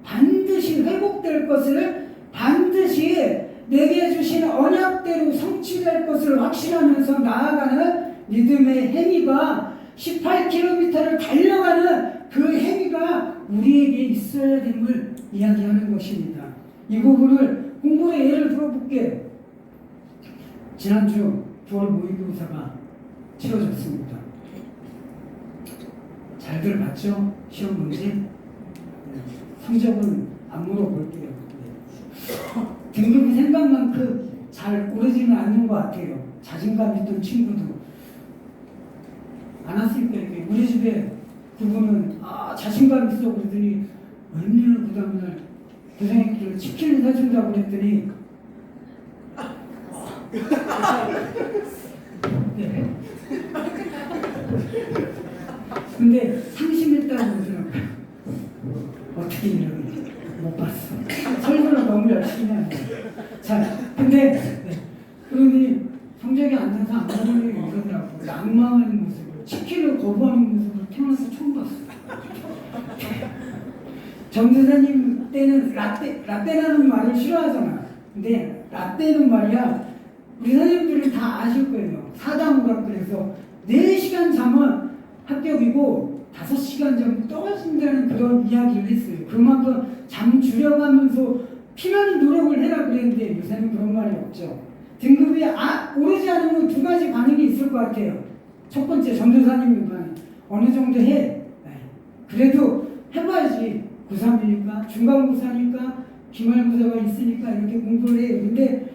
반드시 회복될 것을, 반드시 내게 주신 언약대로 성취될 것을 확신하면서 나아가는 믿음의 행위가, 18km를 달려가는 그 행위가 우리에게 있어야 됨을 이야기하는 것입니다. 이 부분을 공부의 예를 들어볼게요. 지난주 9월 모의고사가 치러졌습니다. 잘들 봤죠? 시험 문제? 성적은 안 물어볼게요. 등급이 생각만큼 잘 오르지는 않는 것 같아요. 자신감 있던 친구도 안 왔을 거예요. 우리 집에 그분은 자신감 있어 그러더니 웬일로 그 다음날 고생했길래 치킨을 사준다고 그랬더니 네. 근데 상심했다고 그러더라고요. 어떻게 이러니 못 봤어. 설교를 너무 열심히 하는데. 자, 근데 네. 그러니 성적이 안 나서 안 가는 게 이러더라고. 낙망하는 모습을, 치킨을 거부하는 모습을 태어나서 처음 봤어. 전도사님 때는 라떼라는 말을 싫어하잖아. 근데 라떼는 말이야, 우리 선생님들은 다 아실 거예요. 사당오락 그래서 4시간 자면 합격이고 5시간 자면 떨어진다는 그런 이야기를 했어요. 그만큼 잠 줄여가면서 피나는 노력을 해라 그랬는데 요새는 그런 말이 없죠. 등급이 오르지 않으면 2가지 반응이 있을 것 같아요. 첫 번째, 전도사님 반응. 어느 정도 해. 그래도 해봐야지. 고3이니까, 중간고사니까, 기말고사가 있으니까 이렇게 공부를 해요. 근데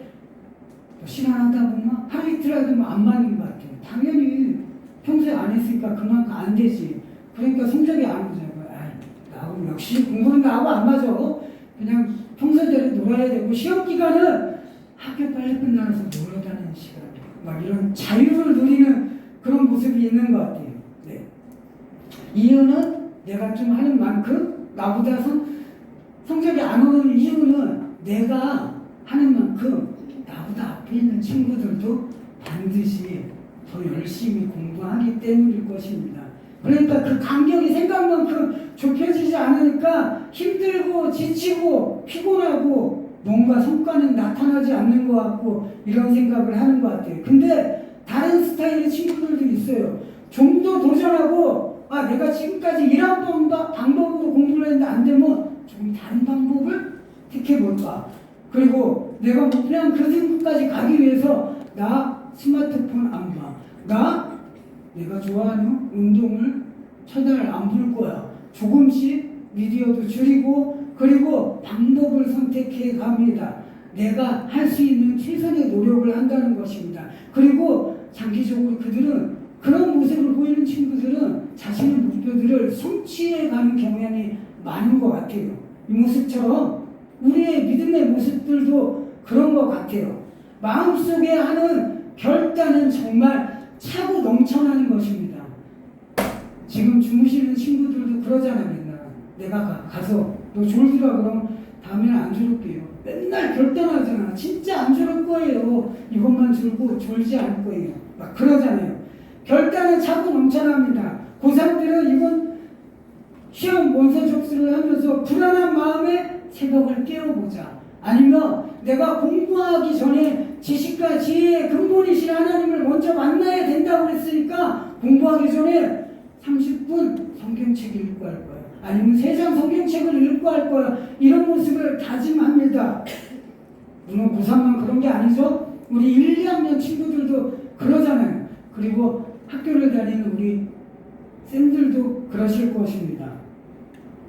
시간 하다 보면 하루 이틀 하다 안 맞는 것 같아요. 당연히 평소에 안 했으니까 그만큼 안 되지. 그러니까 성적이 안 오잖아요. 나하고 역시 공부는 나하고 안 맞아. 그냥 평소대로 놀아야 되고, 시험 기간은 학교 빨리 끝나서 놀러 다니는 시간. 막 이런 자유를 누리는 그런 모습이 있는 것 같아요. 네. 이유는 내가 좀 하는 만큼 나보다 성적이 안 오는 이유는 내가 하는 만큼 나보다 앞에 있는 친구들도 반드시 더 열심히 공부하기 때문일 것입니다. 그러니까 그 간격이 생각만큼 좁혀지지 않으니까 힘들고 지치고 피곤하고 뭔가 성과는 나타나지 않는 것 같고 이런 생각을 하는 것 같아요. 근데 다른 스타일의 친구들도 있어요. 좀 더 도전하고 내가 지금까지 이런 방법으로 공부를 했는데 안 되면 좀 다른 방법을 택해볼까. 그리고 내가 목표한 그 등급까지 가기 위해서 나 스마트폰 안 봐. 내가 좋아하는 운동을 쳐다를 안 볼 거야. 조금씩 미디어도 줄이고 그리고 방법을 선택해 갑니다. 내가 할 수 있는 최선의 노력을 한다는 것입니다. 그리고 장기적으로 그들은 그런 모습을 보이는 친구들은 자신의 목표들을 성취해 가는 경향이 많은 것 같아요. 이 모습처럼 우리의 믿음의 모습들도 그런 것 같아요. 마음속에 하는 결단은 정말 차고 넘쳐나는 것입니다. 지금 주무시는 친구들도 그러잖아요. 맨날 내가 가서 너 졸더라 그러면 다음에는 안 졸을게요. 맨날 결단하잖아. 진짜 안 졸을 거예요. 이것만 졸고 졸지 않을 거예요. 막 그러잖아요. 결단은 차고 넘쳐납니다. 고3들은 이건 시험 원서 접수를 하면서 불안한 마음에 새벽을 깨워보자. 아니면 내가 공부하기 전에 지식과 지혜의 근본이신 하나님을 먼저 만나야 된다고 했으니까 공부하기 전에 30분 성경책을 읽고 할 거야. 아니면 3장 성경책을 읽고 할 거야. 이런 모습을 다짐합니다. 물론 고3만 그런 게 아니죠. 우리 1, 2학년 친구들도 그러잖아요. 그리고 학교를 다니는 우리 쌤들도 그러실 것입니다.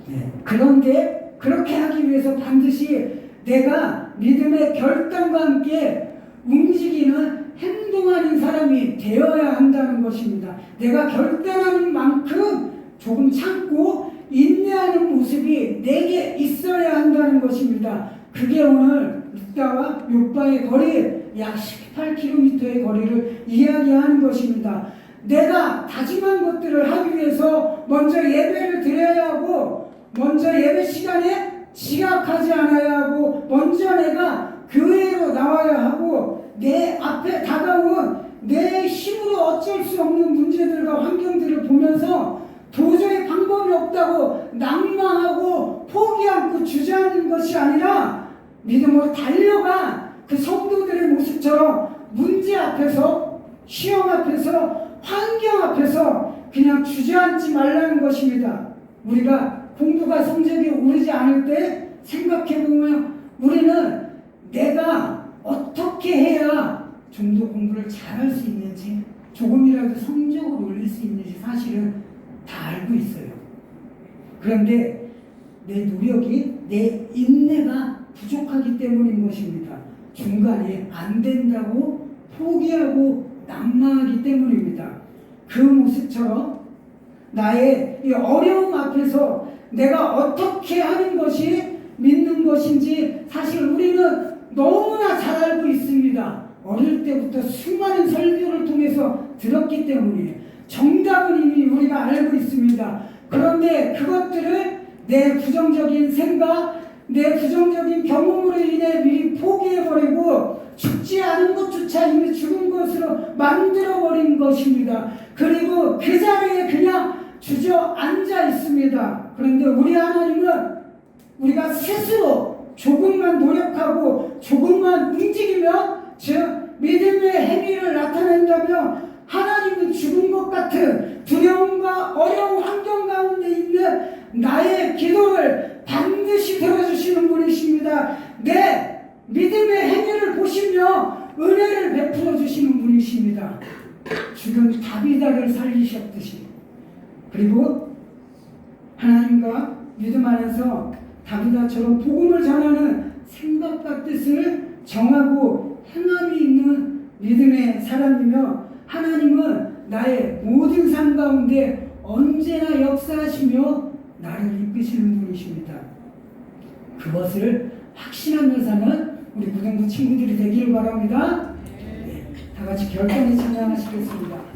네. 그런데 그렇게 하기 위해서 반드시 내가 믿음의 결단과 함께 움직이는 행동하는 사람이 되어야 한다는 것입니다. 내가 결단하는 만큼 조금 참고 인내하는 모습이 내게 있어야 한다는 것입니다. 그게 오늘 룻다와 욥바의 거리 약 18km의 거리를 이야기하는 것입니다. 내가 다짐한 것들을 하기 위해서 먼저 예배를 드려야 하고 먼저 예배 시간에 지각하지 않아야 하고 먼저 내가 교회로 나와야 하고 내 앞에 다가온 내 힘으로 어쩔 수 없는 문제들과 환경들을 보면서 도저히 방법이 없다고 낭망하고 포기하고 주저하는 것이 아니라 믿음으로 달려가 그 성도들의 모습처럼 문제 앞에서 시험 앞에서 환경 앞에서 그냥 주저앉지 말라는 것입니다. 우리가 공부가 성적이 오르지 않을 때 생각해보면 우리는 내가 어떻게 해야 좀 더 공부를 잘할 수 있는지 조금이라도 성적을 올릴 수 있는지 사실은 다 알고 있어요. 그런데 내 노력이 내 인내가 부족하기 때문인 것입니다. 중간에 안 된다고 포기하고 낭망하기 때문입니다. 그 모습처럼 나의 이 어려움 앞에서 내가 어떻게 하는 것이 믿는 것인지 사실 우리는 너무나 잘 알고 있습니다. 어릴 때부터 수많은 설교를 통해서 들었기 때문에 정답은 이미 우리가 알고 있습니다. 그런데 그것들을 내 부정적인 생각, 내 부정적인 경험으로 인해 미리 포기해버리고 죽지 않은 것조차 이미 죽은 것으로 만들어버린 것입니다. 그리고 그 자리에 그냥 주저앉아 있습니다. 그런데 우리 하나님은 우리가 스스로 조금만 노력하고 조금만 움직이면 즉 믿음의 행위를 나타낸다면 하나님은 죽은 것 같은 두려움과 어려운 환경 가운데 있는 나의 기도를 반드시 들어주시는 분이십니다. 내 믿음의 행위를 보시며 은혜를 베풀어 주시는 분이십니다. 죽은 다비다를 살리셨듯이. 그리고 하나님과 믿음 안에서 다비다처럼 복음을 전하는 생각과 뜻을 정하고 행함이 있는 믿음의 사람이며 하나님은 나의 모든 삶 가운데 언제나 역사하시며 나를 이끄시는 분이십니다. 그것을 확신하며 사는 우리 고등부 친구들이 되기를 바랍니다. 네, 다 같이 결단에 참여하시겠습니다.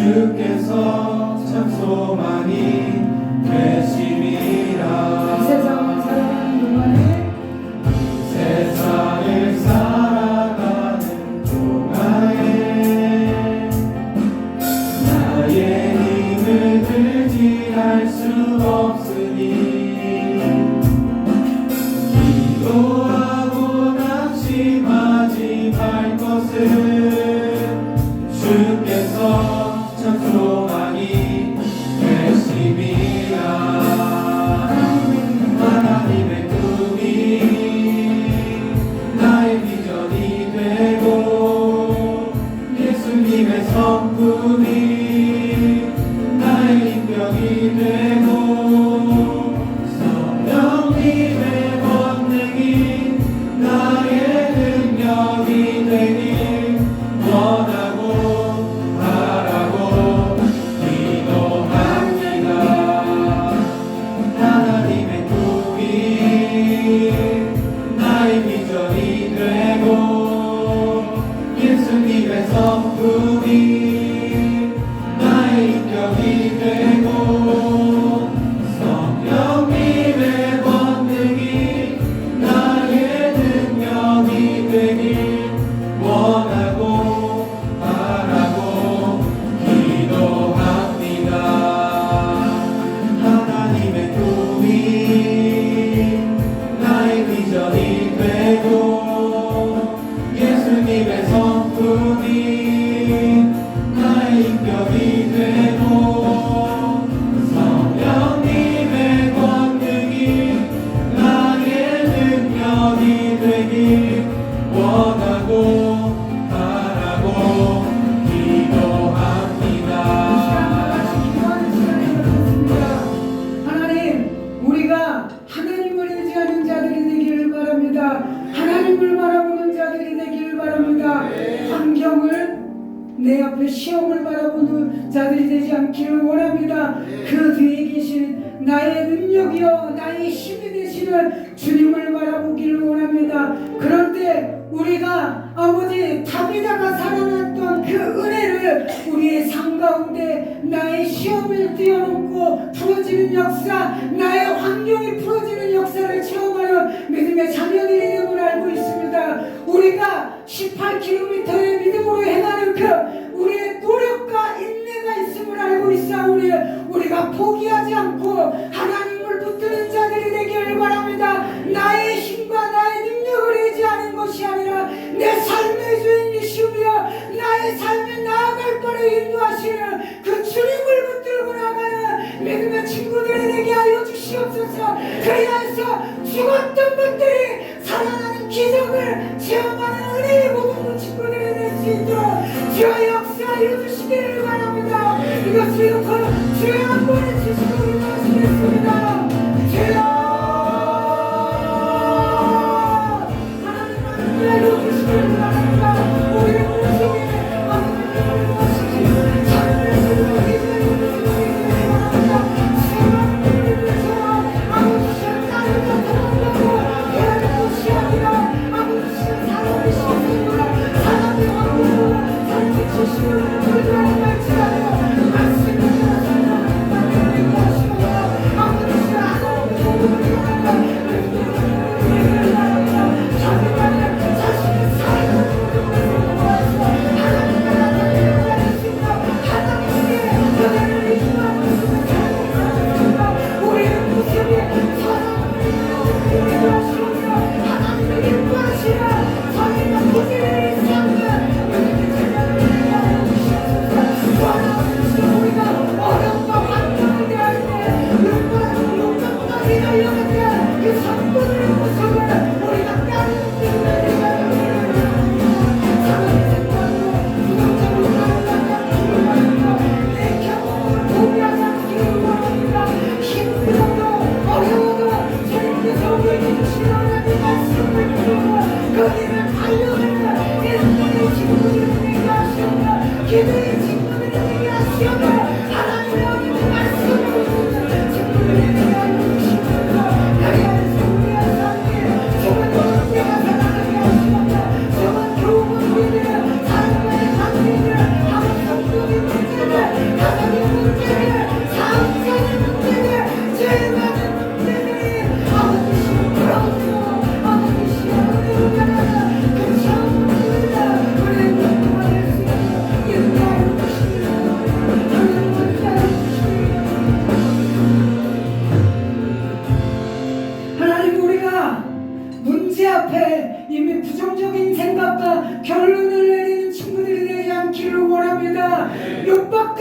주께서 참 소망이 되심이라. 이 세상을 살아가는 동안에 세상을 살아가는 동안에 나의 힘을 의지할 수 없으니 기도하고 낙심하지 말 것을 주께서 참 소망이 내 앞에 시험을 바라보는 자들이 되지 않기를 원합니다. 그 뒤에 계신 나의 능력이요 나의 힘이 되시는 주님을 바라보기를 원합니다. 그럴 때 우리가 아버지 다비다가 살아났던 그 은혜를 우리의 삶 가운데 나의 시험을 뛰어넘고 풀어지는 역사, 나의 환경이 풀어지는 역사를 체험하는 믿음의 자녀들이 됨을 알고 있습니다. 우리가 18km의 믿음으로 행하는 그 우리의 노력과 인내가 있음을 알고 있사오니 우리가 포기하지 않고 하나님을 붙드는 자들이 되기를 바랍니다. 나의 힘과 나의 능력을 의지하는 것이 아니라 내 삶의 주인이시며 나의 삶에 나아갈 거를 인도하시는 그 주님을 붙들고 나가는 믿음의 친구들이 되게 하여 주시옵소서. 그리하여서 죽었던 분들이 살아나는 기적을 체험하는 은혜의 모든 친구들이 될 수 있도록 주의 역사하여 주시기를 바랍니다. 이것을 놓고 주의 한 번에 주시고 인도하시겠습니다. 주여 하나님 알고 주시기를 바랍니다. 우리의 모습이 하나님을 모시기 참으로 이제는 주시기를 바랍니다. 주의 위해서 아버지의 딸을 도와달라고 해야 것이 아니라 아버지의 사랑을 시키고 사랑의 왕으로 사랑의 주시기를 불러야 할지라도 말씀을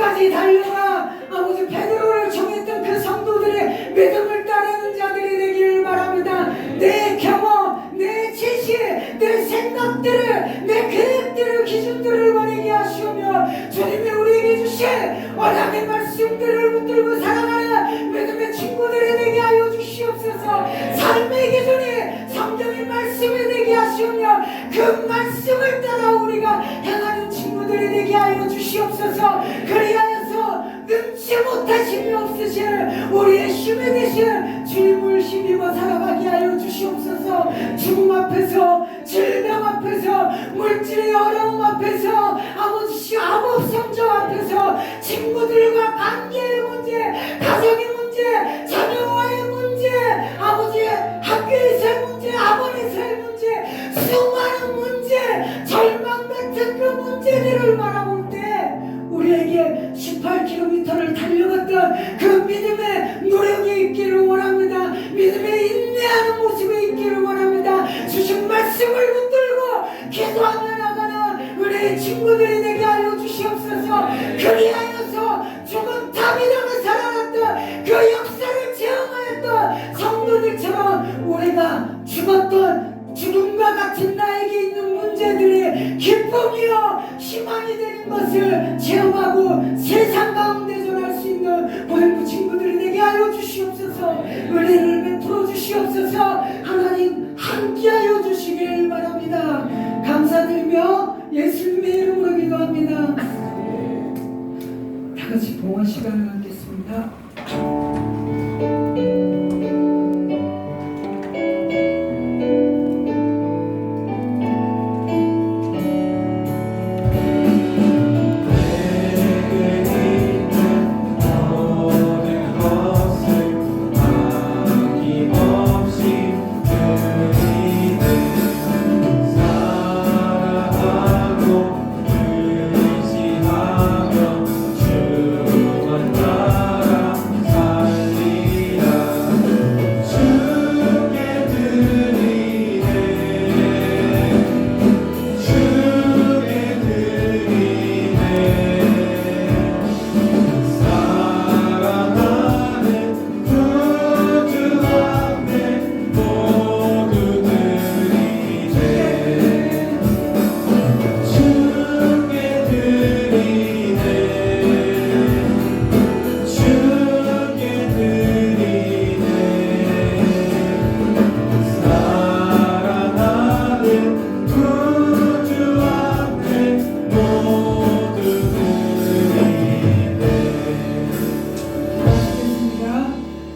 끝까지 달려가 아버지 베드로를 정했던 그 성도들의 믿음을 따르는 자들이 되기를 바랍니다. 내 경험, 내 지식, 내 생각들을, 내 계획들을, 기준들을 버리게 하시오며 주님이 우리에게 주신 언약의 말씀들을 붙들고 살아가는 믿음의 친구들이 되게 하여 주시옵소서. 삶의 기준이 성경의 말씀이 되게 하시오며 그 말씀을 따라 우리가 행하는 친구들이 되게 하여 주시옵소서. 그리하여서 능치 못하심이 없으신 우리의 힘이 되신 주님을 힘입어 살아가게 하여 주시옵소서. 죽음 앞에서, 질병 앞에서, 물질의 어려움 앞에서, 아버지 암흑 성적 앞에서, 친구들과 관계의 문제, 가정의 문제, 자녀와의 문제, 아버지 학교에서의 문제, 학원에서의 문제, 수많은 문제, 절망 같은 그 문제들을 바라볼 때 우리에게 18km를 달려갔던 그 믿음의 노력이 있기를 원합니다. 믿음의 인내하는 모습이 있기를 원합니다. 주신 말씀을 붙들고 기도하며 나가는 우리의 친구들이 되게 하여 주시옵소서. 그리하여서 죽은 다비다가 살아났던 그 역사를 체험하였던 성도들처럼 우리가 죽었던 죽음과 같은 나에게 있는 문제들이 기쁨이요 희망이 되는 것을 체험하고 세상 가운데 전할 수 있는 모든 친구들이 되게 하여 주시옵소서. 은혜를 베풀어 주시옵소서. 하나님 함께하여 주시길 바랍니다. 감사드리며 예수님의 이름으로 기도합니다. 축복합니다. 다 같이 봉헌 시간을 갖겠습니다.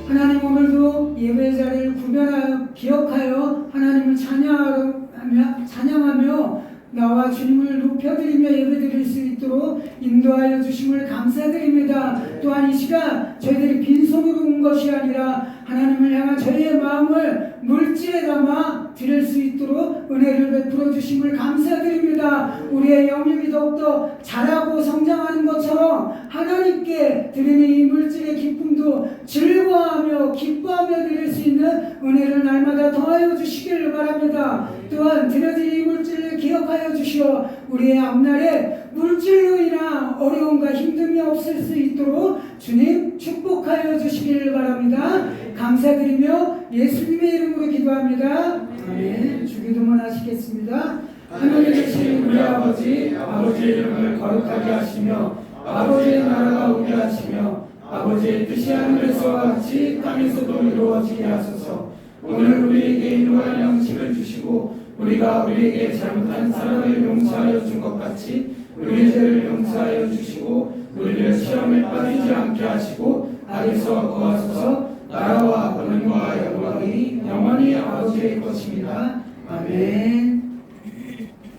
하나님 오늘도 예배 자리를 구별하여 기억하여 하나님을 찬양하며 나와 주님을 높여드리며 예배드릴 수 있도록 인도하여 주심을 감사드립니다. 또한 이 시간 저희들이 빈손으로 온 것이 아니라 하나님을 향한 저희의 마음을 물질에 담아 드릴 수 있도록 은혜를 베풀어 주심을 감사드립니다. 우리의 영역이 더욱더 자라고 성장하는 것처럼 하나님께 드리는 이 물질의 기쁨도 즐거워하며 기뻐하며 드릴 수 있는 은혜를 날마다 더하여 주시기를 바랍니다. 또한 드려진 이 물질을 기억하여 주시어 우리의 앞날에 물질로 인한 어려움과 힘듦이 없을 수 있도록 주님 축복하여 주시기를 바랍니다. 감사드리며 예수님의 이름으로 기도합니다. 아멘. 주기도문 하시겠습니다. 하늘에 계신 우리 아버지, 아버지의 이름을 거룩하게 하시며 아버지의 나라가 오게 하시며 아버지의 뜻이 하늘에서와 같이 땅에서도 이루어지게 하소서. 오늘 우리에게 일용할 양식을 주시고 우리가 우리에게 잘못한 사람을 용서하여 준 것 같이 우리 죄를 용서하여 주시고 우리를 시험에 빠지지 않게 하시고 악에서 구하소서. 나라와 권능과 영광이 영원히 아버지의 것입니다. 아멘.